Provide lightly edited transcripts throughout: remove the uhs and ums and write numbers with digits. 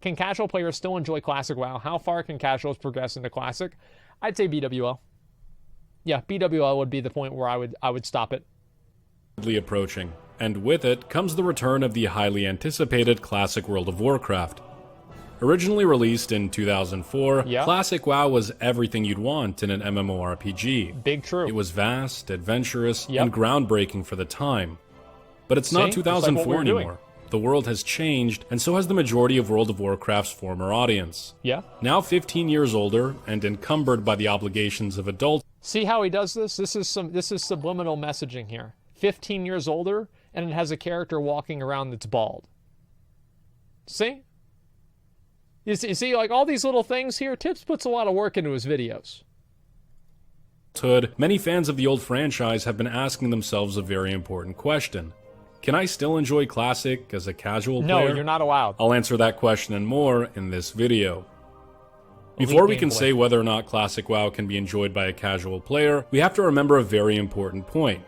Can casual players still enjoy Classic WoW? How far can casuals progress into Classic? I'd say BWL. Yeah, BWL would be the point where I would stop it. Approaching, and with it comes the return of the highly anticipated Classic World of Warcraft. Originally released in 2004, Classic WoW was everything you'd want in an MMORPG. Big true. It was vast, adventurous, and groundbreaking for the time. But it's not 2004 anymore. The world has changed, and so has the majority of World of Warcraft's former audience. Now 15 years older, and encumbered by the obligations of adults. See how he does this? This is subliminal messaging here. 15 years older, and it has a character walking around that's bald. See? You see, like all these little things here, Tips puts a lot of work into his videos. Many fans of the old franchise have been asking themselves a very important question. Can I still enjoy Classic as a casual player? No, you're not allowed. I'll answer that question and more in this video. Before we can say whether or not Classic WoW can be enjoyed by a casual player, we have to remember a very important point.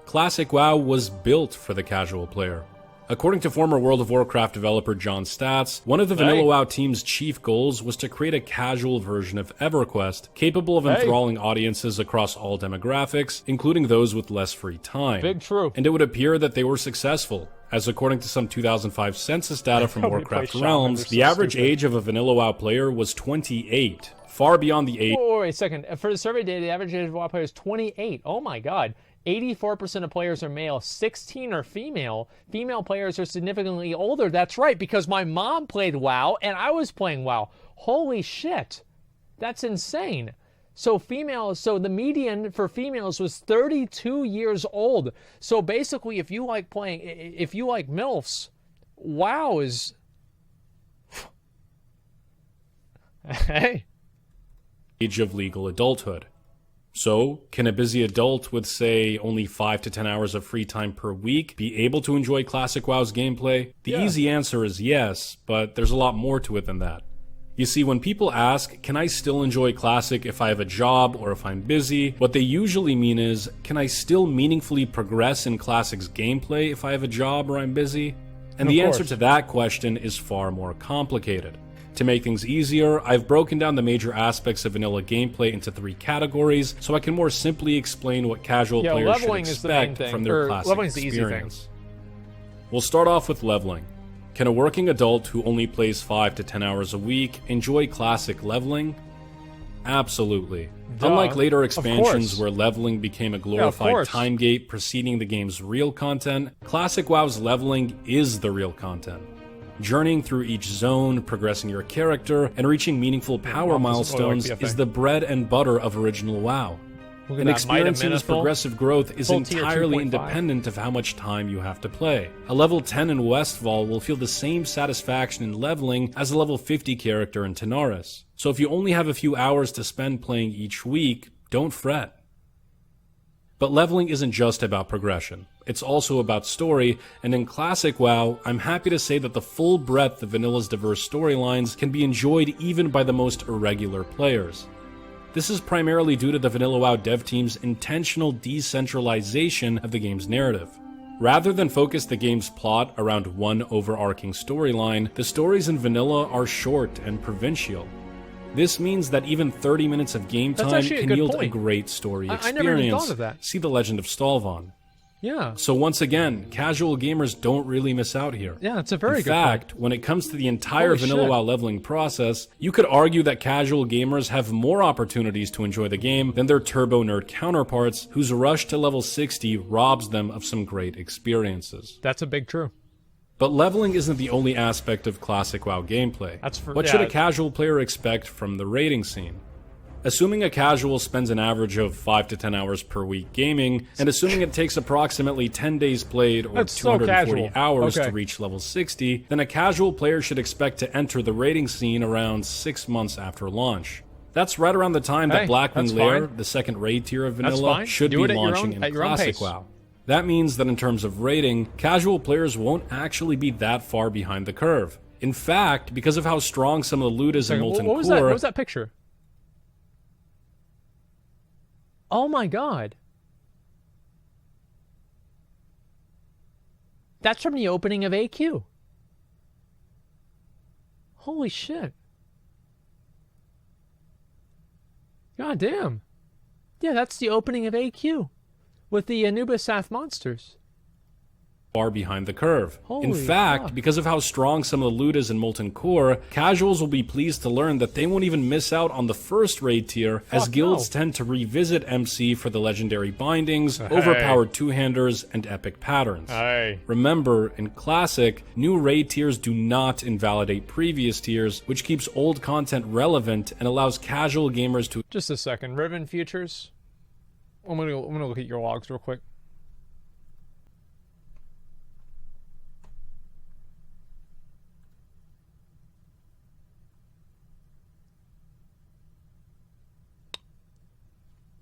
Classic WoW was built for the casual player. According to former World of Warcraft developer John Statz, one of the Vanilla WoW team's chief goals was to create a casual version of EverQuest, capable of enthralling audiences across all demographics, including those with less free time. Big true. And it would appear that they were successful, as according to some 2005 census data from Warcraft Realms, the average age of a Vanilla WoW player was 28, far beyond the age... Wait a second. For the survey data, the average age of a WoW player is 28. Oh my god. 84% of players are male, 16 are female. Female players are significantly older. That's right, because my mom played WoW and I was playing WoW. Holy shit. That's insane. So the median for females was 32 years old. So basically, if you like MILFs, WoW is... Hey. Age of legal adulthood. So, can a busy adult with, say, only 5 to 10 hours of free time per week be able to enjoy Classic WoW's gameplay? The easy answer is yes, but there's a lot more to it than that. You see, when people ask, can I still enjoy Classic if I have a job or if I'm busy, what they usually mean is, can I still meaningfully progress in Classic's gameplay if I have a job or I'm busy? And the answer to that question is far more complicated. To make things easier, I've broken down the major aspects of vanilla gameplay into 3 categories, so I can more simply explain what casual players should expect from their Classic experience. We'll start off with leveling. Can a working adult who only plays 5 to 10 hours a week enjoy Classic leveling? Absolutely. Unlike later expansions where leveling became a glorified time gate preceding the game's real content, Classic WoW's leveling is the real content. Journeying through each zone, progressing your character, and reaching meaningful power milestones is the bread and butter of original WoW. And experiencing this progressive growth is entirely independent of how much time you have to play. A level 10 in Westfall will feel the same satisfaction in leveling as a level 50 character in Tanaris. So if you only have a few hours to spend playing each week, don't fret. But leveling isn't just about progression. It's also about story, and in Classic WoW, I'm happy to say that the full breadth of Vanilla's diverse storylines can be enjoyed even by the most irregular players. This is primarily due to the Vanilla WoW dev team's intentional decentralization of the game's narrative. Rather than focus the game's plot around one overarching storyline, the stories in Vanilla are short and provincial. This means that even 30 minutes of game time can yield a great story experience. I never even thought of that. See The Legend of Stalvon. Yeah. So once again, casual gamers don't really miss out here. Yeah, that's a very good point. In fact, when it comes to the entire Vanilla WoW leveling process, you could argue that casual gamers have more opportunities to enjoy the game than their turbo nerd counterparts, whose rush to level 60 robs them of some great experiences. That's a big true. But leveling isn't the only aspect of Classic WoW gameplay. What should a casual player expect from the raiding scene? Assuming a casual spends an average of 5 to 10 hours per week gaming, and assuming it takes approximately 10 days played or 240 hours to reach level 60, then a casual player should expect to enter the raiding scene around 6 months after launch. That's right around the time that Blackwing Lair, the second raid tier of Vanilla, should be launching in Classic WoW. That means that in terms of raiding, casual players won't actually be that far behind the curve. In fact, because of how strong some of the loot is in Molten Core... What was that picture? Oh my god. That's from the opening of AQ. Holy shit. God damn. Yeah, that's the opening of AQ with the Anubis monsters. Far behind the curve. In Holy fact, fuck. because of how strong some of the loot is in Molten Core, casuals will be pleased to learn that they won't even miss out on the first raid tier, as Fuck guilds no. tend to revisit MC for the legendary bindings, overpowered two-handers, and epic patterns. Hey. Remember, in Classic, new raid tiers do not invalidate previous tiers, which keeps old content relevant and allows casual gamers to... Just a second. Riven Futures. I'm gonna look at your logs real quick.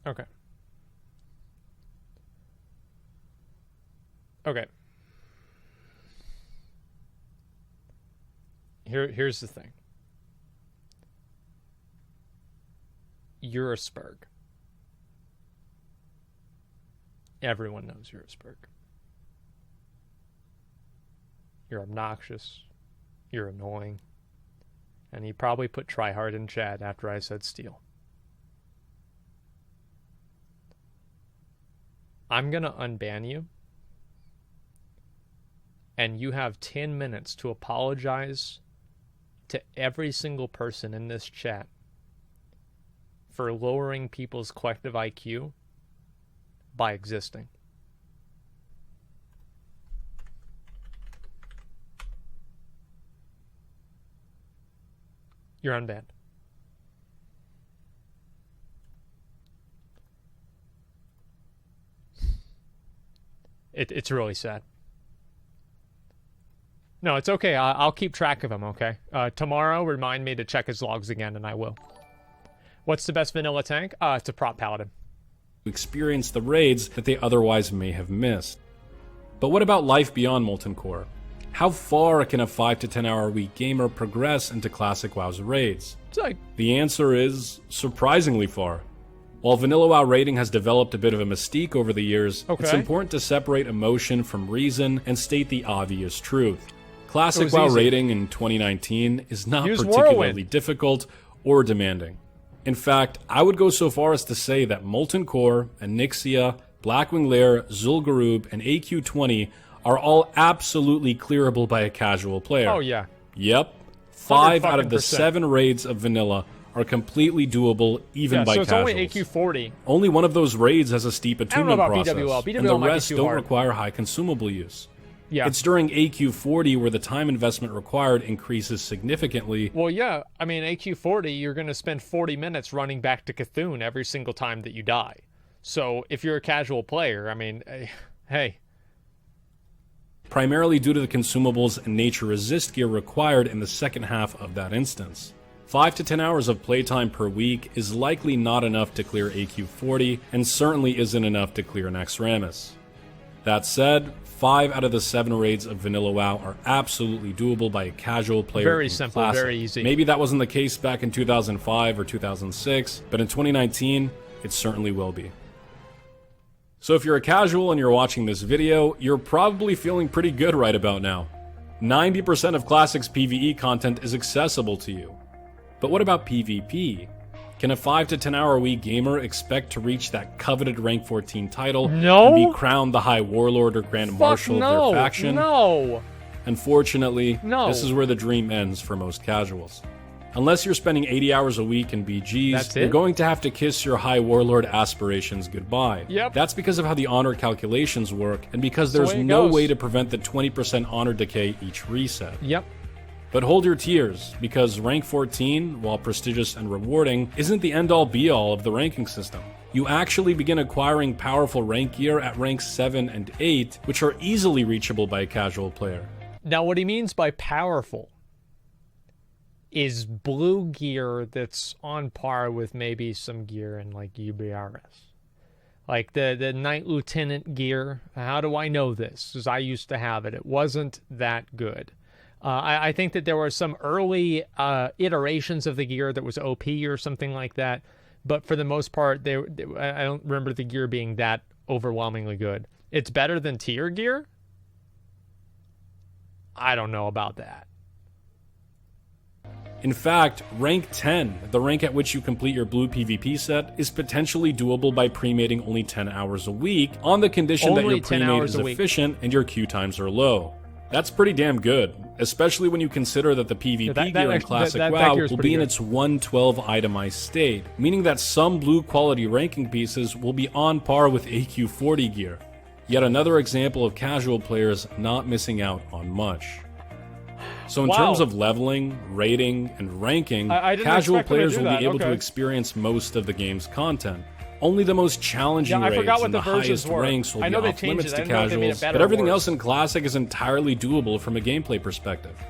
Okay. Okay. Here's the thing. You're a Spurg. Everyone knows you're a Spurg. You're obnoxious. You're annoying. And you probably put tryhard in chat after I said steal. I'm going to unban you. And you have 10 minutes to apologize to every single person in this chat for lowering people's collective IQ by existing. You're unbanned. It's really sad. No, it's okay. I'll keep track of him, okay? Tomorrow, remind me to check his logs again, and I will. What's the best vanilla tank? It's a prop paladin. experience the raids that they otherwise may have missed. But what about life beyond Molten Core? How far can a 5 to 10 hour a week gamer progress into Classic WoW's raids? The answer is surprisingly far. While Vanilla WoW raiding has developed a bit of a mystique over the years, it's important to separate emotion from reason and state the obvious truth. Classic WoW raiding in 2019 is not particularly difficult or demanding. In fact, I would go so far as to say that Molten Core, Onyxia, Blackwing Lair, Zul'Gurub, and AQ20 are all absolutely clearable by a casual player. Oh yeah. Yep. 5 out of the 7 raids of Vanilla are completely doable even by casuals. So it's only AQ40. Only one of those raids has a steep attunement process, BWL and the rest don't require high consumable use. Yeah. It's during AQ40 where the time investment required increases significantly. Well, yeah. I mean, AQ40, you're going to spend 40 minutes running back to Cthulhu every single time that you die. So if you're a casual player, I mean, hey. Primarily due to the consumables and nature resist gear required in the second half of that instance. 5 to 10 hours of playtime per week is likely not enough to clear AQ40, and certainly isn't enough to clear Naxxramas. That said, 5 out of the 7 raids of Vanilla WoW are absolutely doable by a casual player. Very simple, Classic. very easy. Maybe that wasn't the case back in 2005 or 2006, but in 2019, it certainly will be. So if you're a casual and you're watching this video, you're probably feeling pretty good right about now. 90% of Classic's PvE content is accessible to you. But what about PvP? Can a 5 to 10 hour a week gamer expect to reach that coveted rank 14 title and be crowned the High Warlord or Grand Marshal of their faction? No. Unfortunately, this is where the dream ends for most casuals. Unless you're spending 80 hours a week in BGs, you're going to have to kiss your High Warlord aspirations goodbye. Yep. That's because of how the honor calculations work, and because there's no way to prevent the 20% honor decay each reset. Yep. But hold your tears, because rank 14, while prestigious and rewarding, isn't the end-all be-all of the ranking system. You actually begin acquiring powerful rank gear at ranks 7 and 8, which are easily reachable by a casual player. Now what he means by powerful is blue gear that's on par with maybe some gear in like UBRS. Like the Knight Lieutenant gear. How do I know this? Because I used to have it. It wasn't that good. I think that there were some early iterations of the gear that was OP or something like that. But for the most part, I don't remember the gear being that overwhelmingly good. It's better than tier gear? I don't know about that. In fact, rank 10, the rank at which you complete your blue PvP set, is potentially doable by pre-mating only 10 hours a week, on the condition that your pre-mate is efficient and your queue times are low. That's pretty damn good, especially when you consider that the PvP gear in Classic WoW will be in its 112 itemized state, meaning that some blue quality ranking pieces will be on par with AQ40 gear. Yet another example of casual players not missing out on much. So in terms of leveling, rating, and ranking, casual players will be able to experience most of the game's content. Only the most challenging raids and the highest ranks will be off limits to casuals, but everything else in Classic is entirely doable from a gameplay perspective.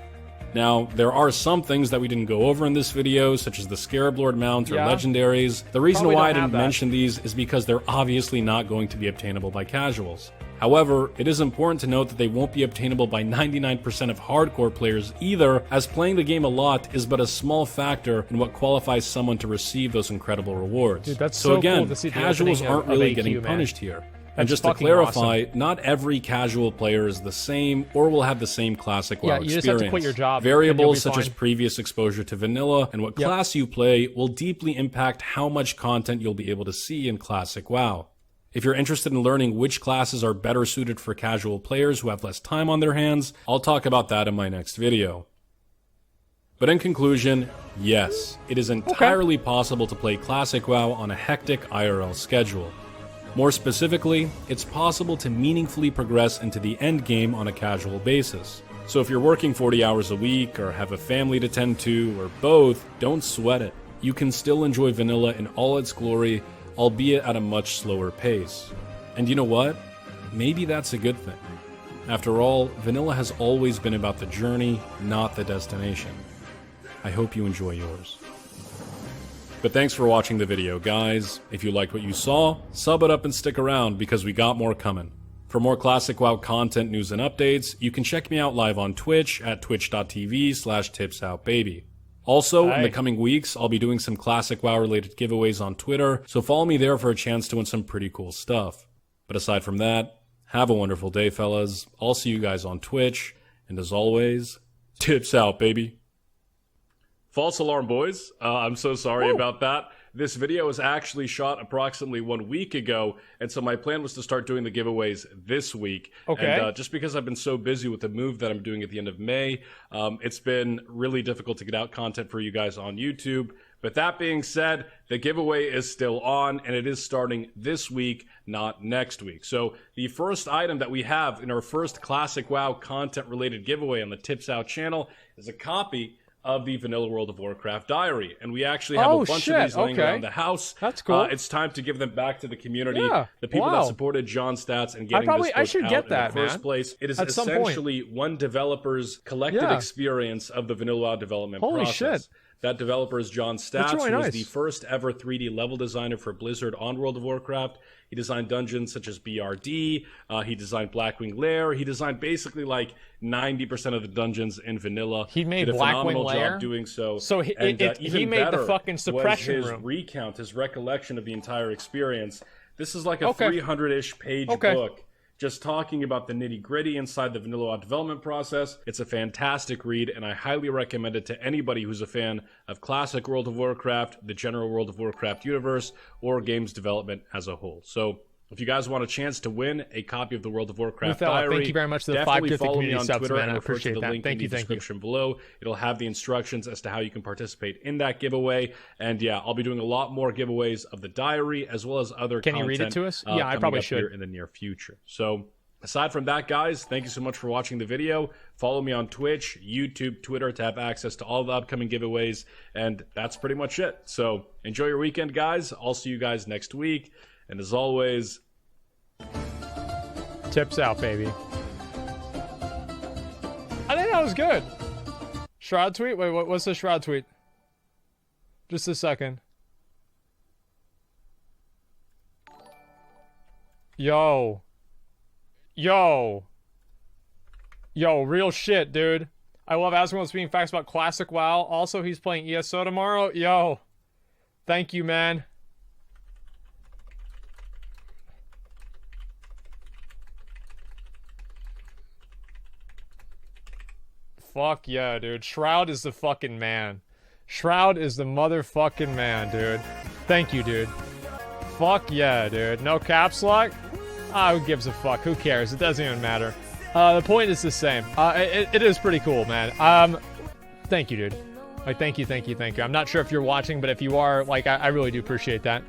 Now, there are some things that we didn't go over in this video, such as the Scarab Lord mount or legendaries. The reason why I didn't mention these is because they're obviously not going to be obtainable by casuals. However, it is important to note that they won't be obtainable by 99% of hardcore players either, as playing the game a lot is but a small factor in what qualifies someone to receive those incredible rewards. Dude, that's so again, cool to see casuals aren't really getting punished here. And just to clarify, not every casual player is the same or will have the same Classic WoW experience. Just have to quit your job. Variables such as previous exposure to vanilla and what class you play will deeply impact how much content you'll be able to see in Classic WoW. If you're interested in learning which classes are better suited for casual players who have less time on their hands, I'll talk about that in my next video. But in conclusion, yes, it is entirely possible to play Classic WoW on a hectic IRL schedule. More specifically, it's possible to meaningfully progress into the end game on a casual basis. So if you're working 40 hours a week, or have a family to tend to, or both, don't sweat it. You can still enjoy vanilla in all its glory, albeit at a much slower pace. And you know what? Maybe that's a good thing. After all, vanilla has always been about the journey, not the destination. I hope you enjoy yours. But thanks for watching the video, guys. If you liked what you saw, sub it up and stick around because we got more coming. For more Classic WoW content, news, and updates, you can check me out live on Twitch at twitch.tv/tipsoutbaby. Also, in the coming weeks, I'll be doing some Classic WoW related giveaways on Twitter, so follow me there for a chance to win some pretty cool stuff. But aside from that, have a wonderful day, fellas. I'll see you guys on Twitch, and as always, tips out, baby. False alarm, boys. I'm so sorry about that. This video was actually shot approximately 1 week ago, and so my plan was to start doing the giveaways this week. And just because I've been so busy with the move that I'm doing at the end of May, it's been really difficult to get out content for you guys on YouTube. But that being said, the giveaway is still on, and it is starting this week, not next week. So the first item that we have in our first Classic WoW content-related giveaway on the Tips Out channel is a copy of the Vanilla World of Warcraft diary, and we actually have a bunch of these laying around the house. That's cool. It's time to give them back to the community, the people that supported John Stats and getting this book out in the first place. It is essentially one developer's collective experience of the Vanilla WoW development process. That developer is John Stats, who was the first ever 3D level designer for Blizzard on World of Warcraft. He designed dungeons such as BRD, he designed Blackwing Lair, he designed basically like 90% of the dungeons in vanilla. He made did a phenomenal Blackwing Lair job doing so. So he made the fucking suppression was his room. Recount, his recollection of the entire experience. This is like a 300-ish page book, just talking about the nitty-gritty inside the Vanilla WoW development process. It's a fantastic read, and I highly recommend it to anybody who's a fan of classic World of Warcraft, the general World of Warcraft universe, or games development as a whole. So if you guys want a chance to win a copy of the World of Warcraft diary, thank you very much to the definitely 5 follow me community on subs, Twitter man. and I refer to appreciate the that. link Thank in you, the description below. It'll have the instructions as to how you can participate in that giveaway. And yeah, I'll be doing a lot more giveaways of the diary as well as other content. Can you read it to us? Yeah, I probably should. Here in the near future. So aside from that, guys, thank you so much for watching the video. Follow me on Twitch, YouTube, Twitter to have access to all the upcoming giveaways. And that's pretty much it. So enjoy your weekend, guys. I'll see you guys next week. And as always, tips out, baby. I think that was good. Shroud tweet? Wait, what's the Shroud tweet? Just a second. Yo. Yo, real shit, dude. I love Asmongold speaking facts about classic WoW. Also, he's playing ESO tomorrow. Yo. Thank you, man. Fuck yeah, dude. Shroud is the fucking man. Shroud is the motherfucking man, dude. Thank you, dude. Fuck yeah, dude. No caps lock? Who gives a fuck? Who cares? It doesn't even matter. The point is the same. It is pretty cool, man. Thank you, dude. Like, thank you. I'm not sure if you're watching, but if you are, like, I really do appreciate that.